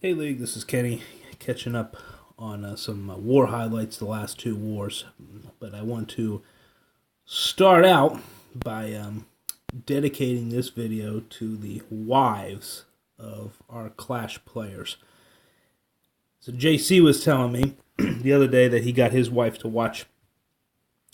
Hey League, this is Kenny, catching up on some war highlights, the last two wars. But I want to start out by dedicating this video to the wives of our Clash players. So JC was telling me the other day that he got his wife to watch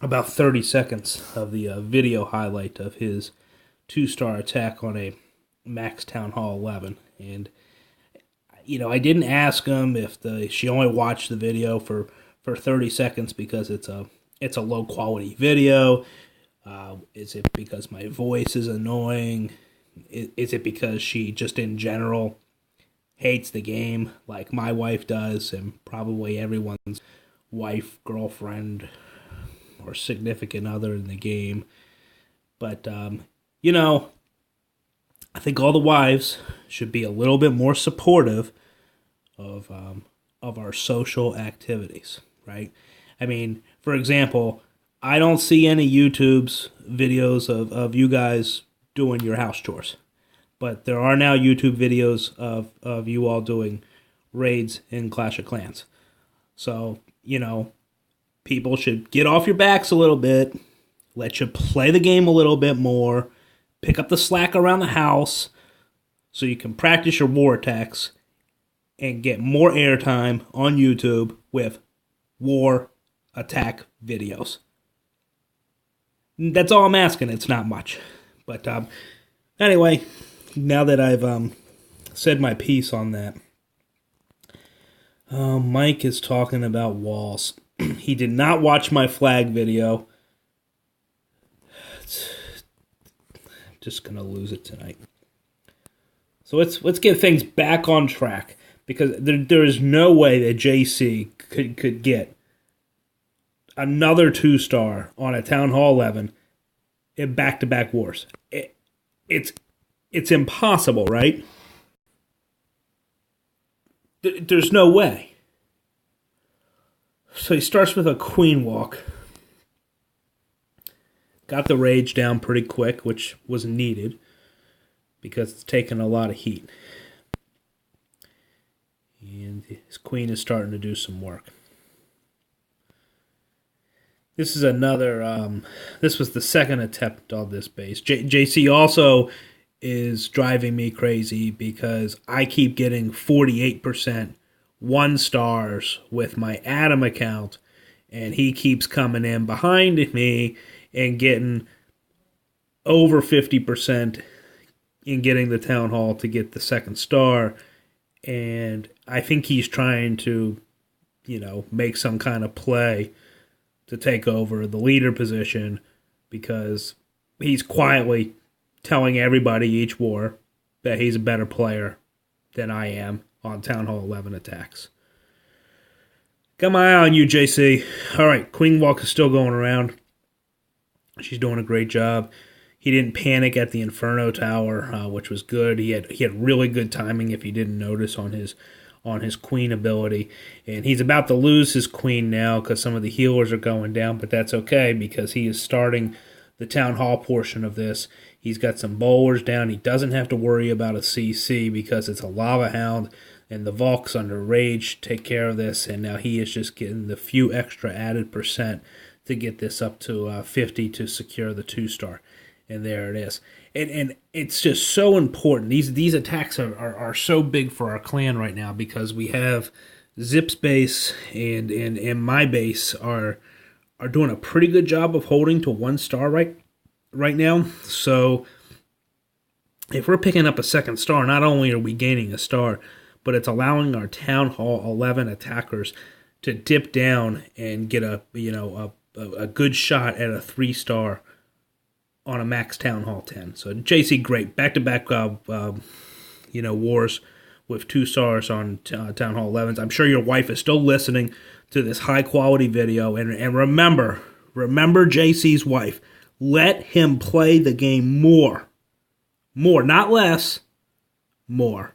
about 30 seconds of the video highlight of his 2-star attack on a Max Town Hall 11. And I didn't ask him if she only watched the video for 30 seconds because it's a low quality video. Is it because my voice is annoying? Is it because she just in general hates the game like my wife does, and probably everyone's wife, girlfriend, or significant other in the game? But I think all the wives should be a little bit more supportive of our social activities, right? I mean, for example, I don't see any YouTube's videos of you guys doing your house chores, but there are now YouTube videos of you all doing raids in Clash of Clans. So, people should get off your backs a little bit, let you play the game a little bit more, pick up the slack around the house so you can practice your war attacks and get more airtime on YouTube with war attack videos. That's all I'm asking. It's not much. But anyway, now that I've said my piece on that, Mike is talking about walls. He did not watch my flag video. Just gonna lose it tonight. So let's get things back on track, because there is no way that JC could get another 2-star on a Town Hall 11 in back-to-back wars. It's impossible, right? There's no way. So he starts with a queen walk. Got the rage down pretty quick, which was needed because it's taken a lot of heat. And his queen is starting to do some work. This is this was the second attempt on this base. JC also is driving me crazy because I keep getting 48% 1-stars with my Adam account, and he keeps coming in behind me and getting over 50% in getting the Town Hall to get the 2nd star. And I think he's trying to, make some kind of play to take over the leader position, because he's quietly telling everybody each war that he's a better player than I am on Town Hall 11 attacks. Got my eye on you, JC. All right, Queen Walk is still going around. She's doing a great job. He didn't panic at the Inferno Tower, which was good. He had really good timing, if you didn't notice, on his queen ability. And he's about to lose his queen now because some of the healers are going down, but that's okay because he is starting the Town Hall portion of this. He's got some bowlers down. He doesn't have to worry about a CC because it's a Lava Hound, and the Volks under Rage take care of this, and now he is just getting the few extra added percent to get this up to 50 to secure the 2-star. And there it is. And it's just so important. These attacks are so big for our clan right now because we have Zip's base and my base are doing a pretty good job of holding to 1-star right now. So if we're picking up a 2nd star, not only are we gaining a star, but it's allowing our Town Hall 11 attackers to dip down and get a good shot at a 3-star on a Max Town Hall 10. So JC, great. Back-to-back wars with 2 stars on Town Hall 11s. I'm sure your wife is still listening to this high-quality video. And remember JC's wife. Let him play the game more. More, not less. More.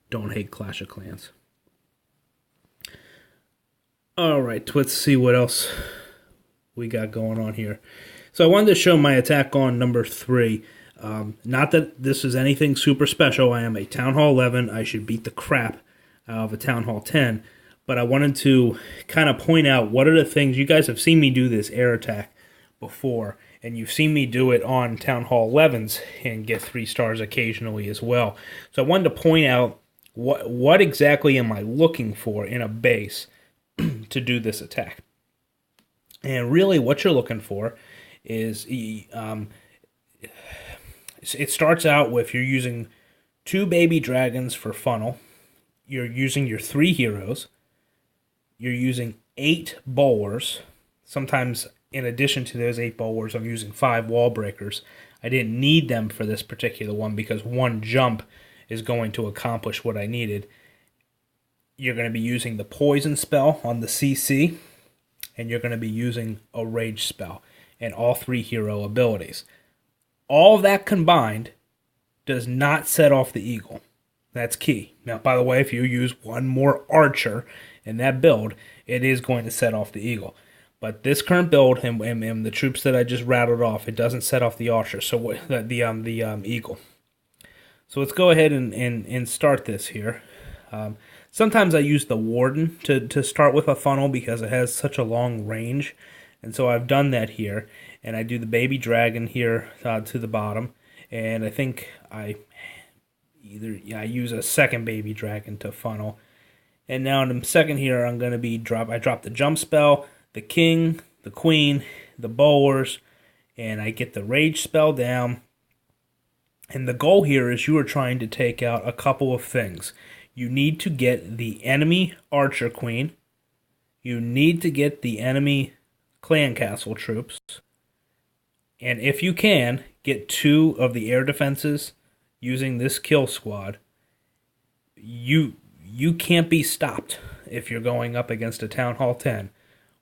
Don't hate Clash of Clans. All right, let's see what else we got going on here. So I wanted to show my attack on number 3. Not that this is anything super special. I am a Town Hall 11. I should beat the crap out of a Town Hall 10. But I wanted to kind of point out what are the things you guys have seen me do this air attack before, and you've seen me do it on Town Hall 11s and get 3 stars occasionally as well. So I wanted to point out what exactly am I looking for in a base to do this attack. And really what you're looking for is it starts out with you're using 2 baby dragons for funnel. You're using your 3 heroes. You're using 8 bowlers. Sometimes in addition to those 8 bowlers, I'm using 5 wall breakers. I didn't need them for this particular one because 1 jump is going to accomplish what I needed. You're going to be using the poison spell on the CC, and you're going to be using a rage spell and all 3 hero abilities. All of that combined does not set off the eagle. That's key. Now, by the way, if you use 1 more archer in that build, it is going to set off the eagle. But this current build and the troops that I just rattled off, it doesn't set off the archer, so the eagle. So let's go ahead and start this here. Sometimes I use the warden to start with a funnel because it has such a long range, and so I've done that here. And I do the baby dragon here to the bottom, and I think I use a second baby dragon to funnel. And now in the second here, I'm going to be I drop the jump spell, the king, the queen, the bowlers, and I get the rage spell down. And the goal here is you are trying to take out a couple of things. You need to get the enemy archer queen. You need to get the enemy clan castle troops. And if you can, get 2 of the air defenses using this kill squad. You can't be stopped if you're going up against a Town Hall 10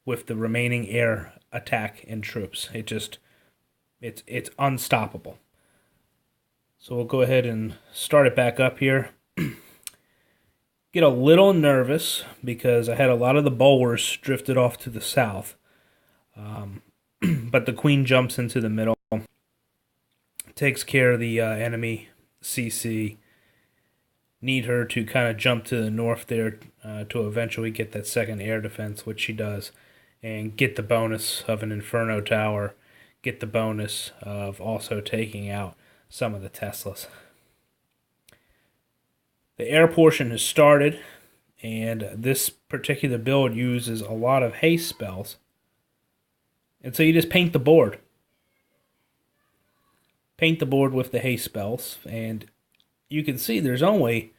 with the remaining air attack and troops. It's unstoppable. So we'll go ahead and start it back up here. Get a little nervous because I had a lot of the bowlers drifted off to the south. But the queen jumps into the middle, takes care of the enemy CC. Need her to kind of jump to the north there to eventually get that second air defense, which she does, and get the bonus of an Inferno Tower, get the bonus of also taking out some of the Teslas. The air portion has started, and this particular build uses a lot of haste spells. And so you just paint the board. Paint the board with the haste spells, and you can see there's only,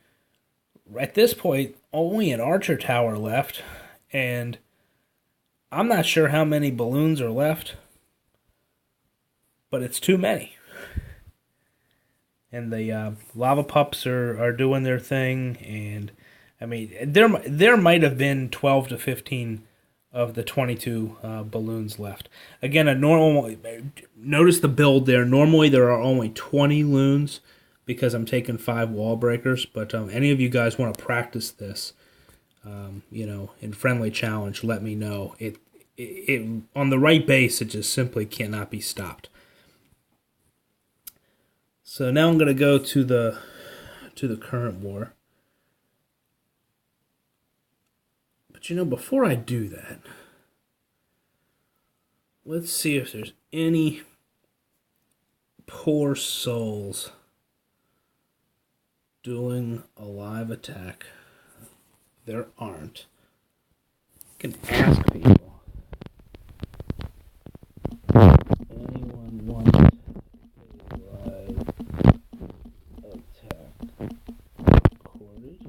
at this point, only an archer tower left, and I'm not sure how many balloons are left, but it's too many. And the lava pups are doing their thing, and I mean there might have been 12 to 15 of the 22 balloons left. Again, notice the build there. Normally there are only 20 loons because I'm taking 5 wall breakers. But any of you guys want to practice this, in friendly challenge, let me know. It on the right base, it just simply cannot be stopped. So now I'm going to go to the current war. But before I do that, let's see if there's any poor souls doing a live attack. There aren't. You can ask people. Anyone want a live attack recorded?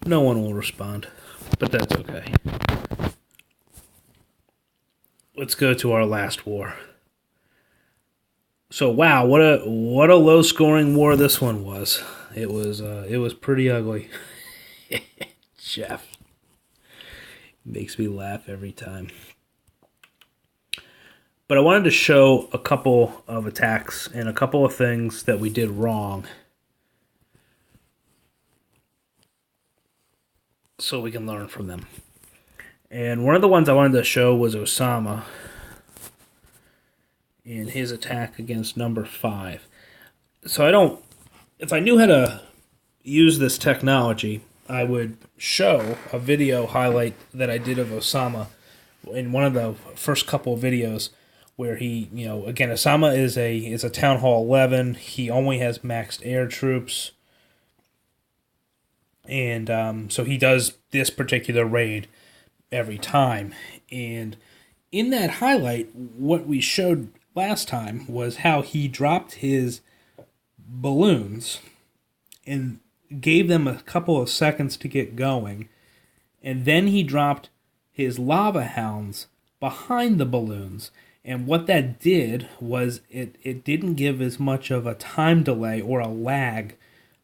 No one will respond, but that's okay. Let's go to our last war. So wow, what a low scoring war this one was. It was pretty ugly. Jeff makes me laugh every time. But I wanted to show a couple of attacks and a couple of things that we did wrong, so we can learn from them. And one of the ones I wanted to show was Osama in his attack against number 5. So if I knew how to use this technology, I would show a video highlight that I did of Osama in one of the first couple of videos where he, again, Osama is a Town Hall 11. He only has maxed air troops. And so he does this particular raid every time. And in that highlight, what we showed last time was how he dropped his balloons and gave them a couple of seconds to get going. And then he dropped his lava hounds behind the balloons. And what that did was it didn't give as much of a time delay or a lag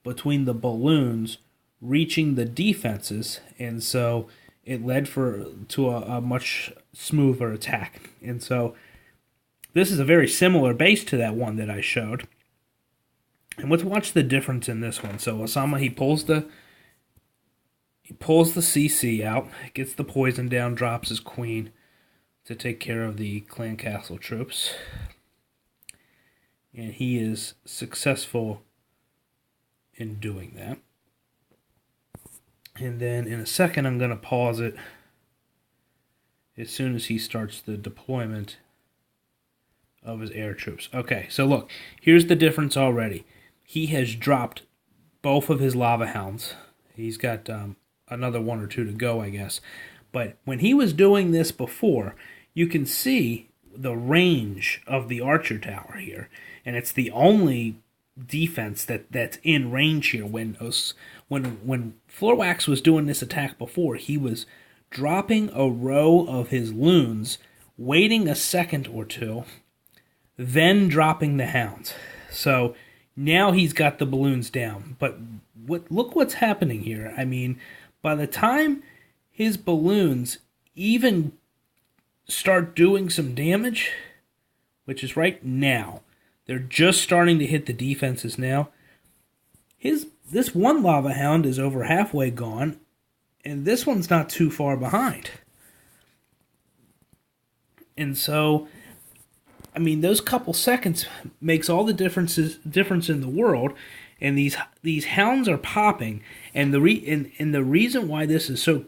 between the balloons reaching the defenses, and so it led to a much smoother attack. And so this is a very similar base to that one that I showed. And let's watch the difference in this one. So Osama, he pulls the CC out, gets the poison down, drops his queen to take care of the clan castle troops. And he is successful in doing that. And then in a second, I'm going to pause it as soon as he starts the deployment of his air troops. Okay, so look, here's the difference already. He has dropped both of his lava hounds. He's got another one or two to go, I guess. But when he was doing this before, you can see the range of the archer tower here. And it's the only defense that's in range here. When Floorwax was doing this attack before, he was dropping a row of his loons, waiting a second or two, then dropping the hounds. So now he's got the balloons down. But look what's happening here. I mean, by the time his balloons even start doing some damage, which is right now, they're just starting to hit the defenses now. This one lava hound is over halfway gone, and this one's not too far behind. And so, I mean, those couple seconds makes all the difference in the world. And these hounds are popping, and the reason why this is so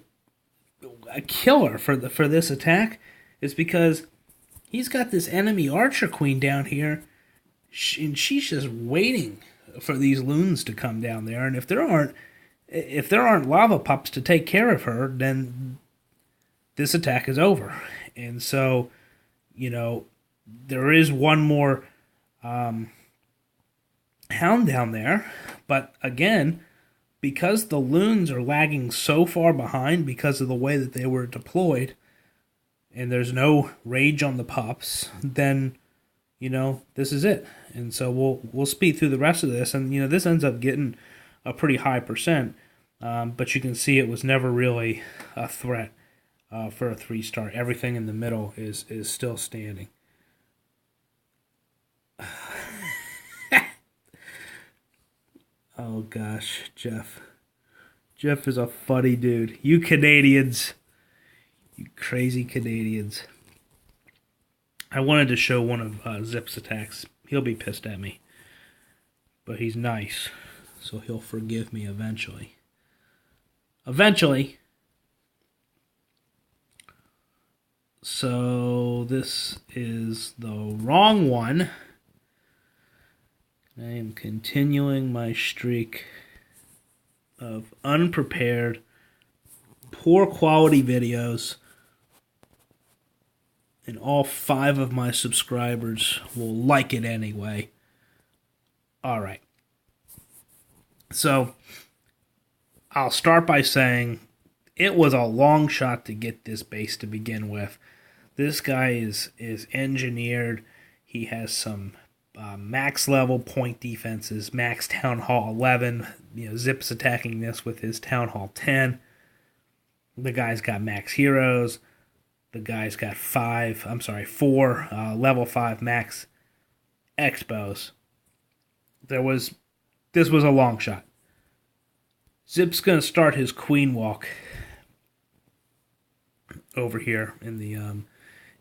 a killer for this attack is because he's got this enemy archer queen down here, and she's just waiting for these loons to come down there. And if there aren't lava pups to take care of her, then this attack is over. And so, there is one more hound down there, but again, because the loons are lagging so far behind because of the way that they were deployed, and there's no rage on the pups, then this is it. And so we'll speed through the rest of this, and this ends up getting a pretty high percent, but you can see it was never really a threat for a 3-star. Everything in the middle is still standing. Oh gosh, Jeff. Jeff is a funny dude. You Canadians. You crazy Canadians. I wanted to show one of Zip's attacks. He'll be pissed at me. But he's nice, so he'll forgive me eventually. Eventually. So this is the wrong one. I am continuing my streak of unprepared, poor quality videos, and all 5 of my subscribers will like it anyway. Alright. So, I'll start by saying it was a long shot to get this base to begin with. This guy is engineered. He has some max level point defenses, max Town Hall 11. Zip's attacking this with his Town Hall 10. The guy's got max heroes. The guy's got 4 level 5 max expos. This was a long shot. Zip's going to start his queen walk over here in the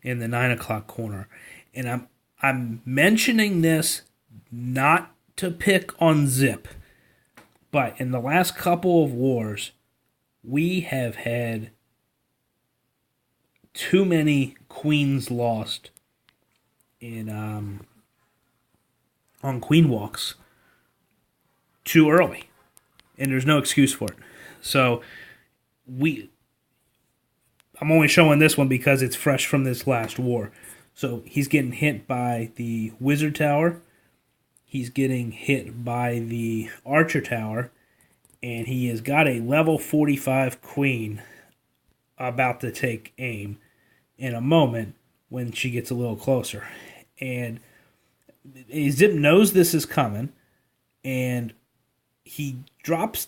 9 o'clock corner, and I'm mentioning this not to pick on Zip, but in the last couple of wars, we have had too many queens lost in on queen walks too early, and there's no excuse for it. So we I'm only showing this one because it's fresh from this last war. So he's getting hit by the wizard tower, he's getting hit by the archer tower, and he has got a level 45 queen about to take aim in a moment when she gets a little closer. And Zip knows this is coming, and he drops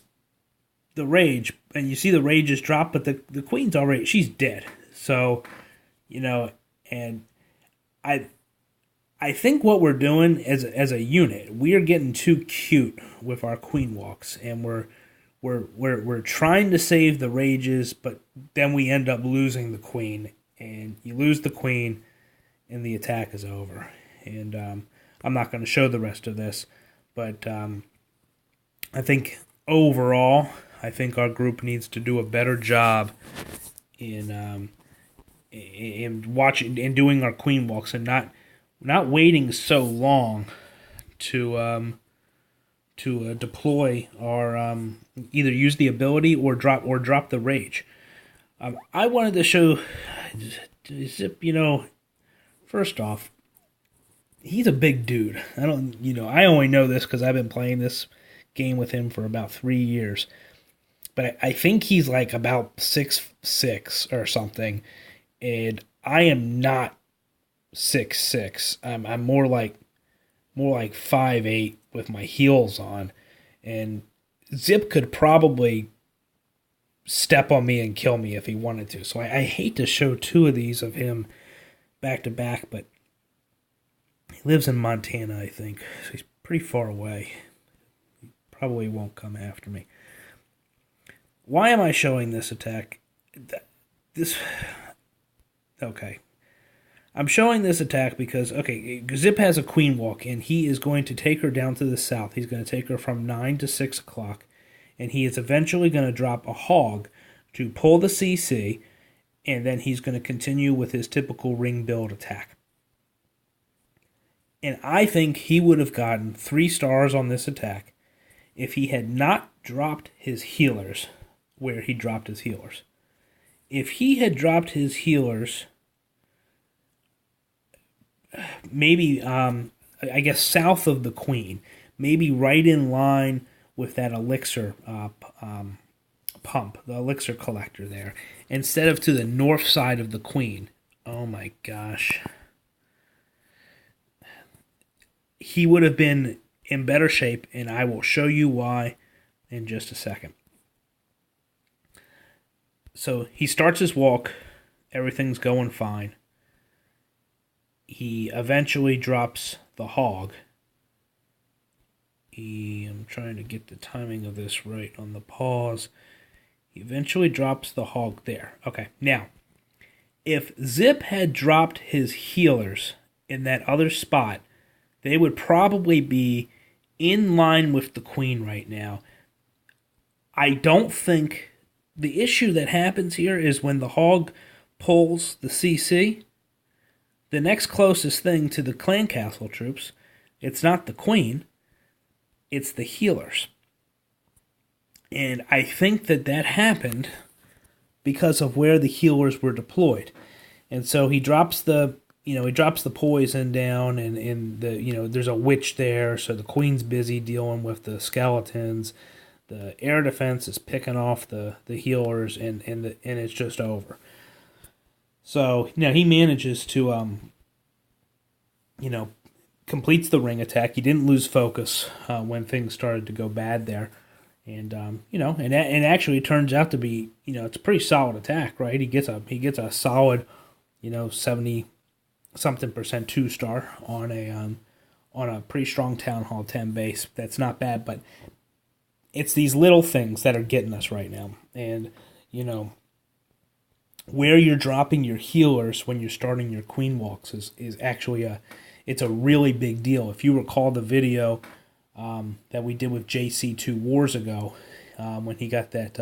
the rage, and you see the rage is dropped, but the queen's already, she's dead. So, and I think what we're doing as a unit, we are getting too cute with our queen walks, and we're trying to save the rages, but then we end up losing the queen, and you lose the queen, and the attack is over. And I'm not going to show the rest of this, but I think overall, I think our group needs to do a better job in watching and doing our queen walks, and not waiting so long to deploy our either use the ability or drop the rage. I wanted to show Zip. First off, he's a big dude. I only know this because I've been playing this game with him for about 3 years. But I think he's like about 6'6" or something, and I am not 6'6". I'm more like 5'8" with my heels on, and Zip could probably step on me and kill me if he wanted to. So I hate to show two of these of him back to back, but he lives in Montana, I think, so he's pretty far away. He probably won't come after me. Why am I showing this attack? Okay. I'm showing this attack because, Zip has a queen walk, and he is going to take her down to the south. He's going to take her from 9 to 6 o'clock, and he is eventually going to drop a hog to pull the CC, and then he's going to continue with his typical ring build attack. And I think he would have gotten 3 stars on this attack if he had not dropped his healers where he dropped his healers. If he had dropped his healers, maybe, I guess, south of the queen, maybe right in line with that elixir pump, the elixir collector there, instead of to the north side of the queen. Oh my gosh. He would have been in better shape, and I will show you why in just a second. So he starts his walk, everything's going fine. He eventually drops the hog. I'm trying to get the timing of this right on the pause. He eventually drops the hog there. Okay, now, if Zip had dropped his healers in that other spot, they would probably be in line with the queen right now. I don't think the issue that happens here is when the hog pulls the CC, the next closest thing to the clan castle troops, it's not the queen, it's the healers. And I think that happened because of where the healers were deployed. And so he drops the poison down, and there's a witch there, so the queen's busy dealing with the skeletons. The air defense is picking off the healers, and it's just over. So he manages to completes the ring attack. He didn't lose focus when things started to go bad there, and and actually it turns out to be it's a pretty solid attack, right? He gets a solid 70 something percent 2-star on a pretty strong Town Hall 10 base. That's not bad, but it's these little things that are getting us right now. And where you're dropping your healers when you're starting your queen walks is actually it's a really big deal. If you recall the video that we did with JC 2 wars ago, when he got that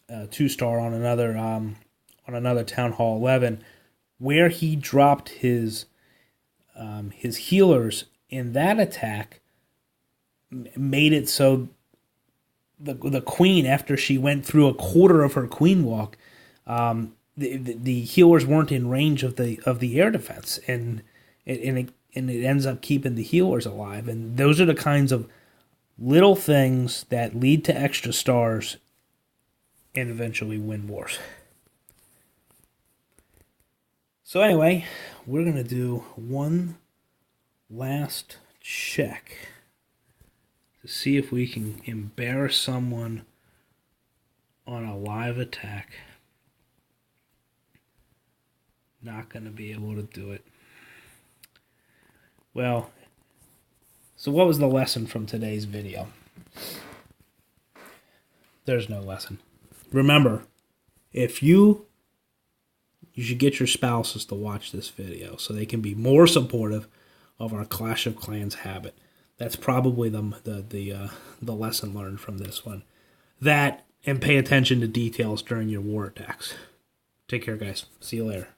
2-star on another Town Hall 11, where he dropped his healers in that attack, made it so the queen, after she went through a quarter of her queen walk, the healers weren't in range of the air defense, and it ends up keeping the healers alive. And those are the kinds of little things that lead to extra stars and eventually win wars. So anyway, we're going to do one last check to see if we can embarrass someone on a live attack. Not going to be able to do it. Well, so what was the lesson from today's video? There's no lesson. Remember, you should get your spouses to watch this video so they can be more supportive of our Clash of Clans habit. That's probably the lesson learned from this one. That, and pay attention to details during your war attacks. Take care, guys. See you later.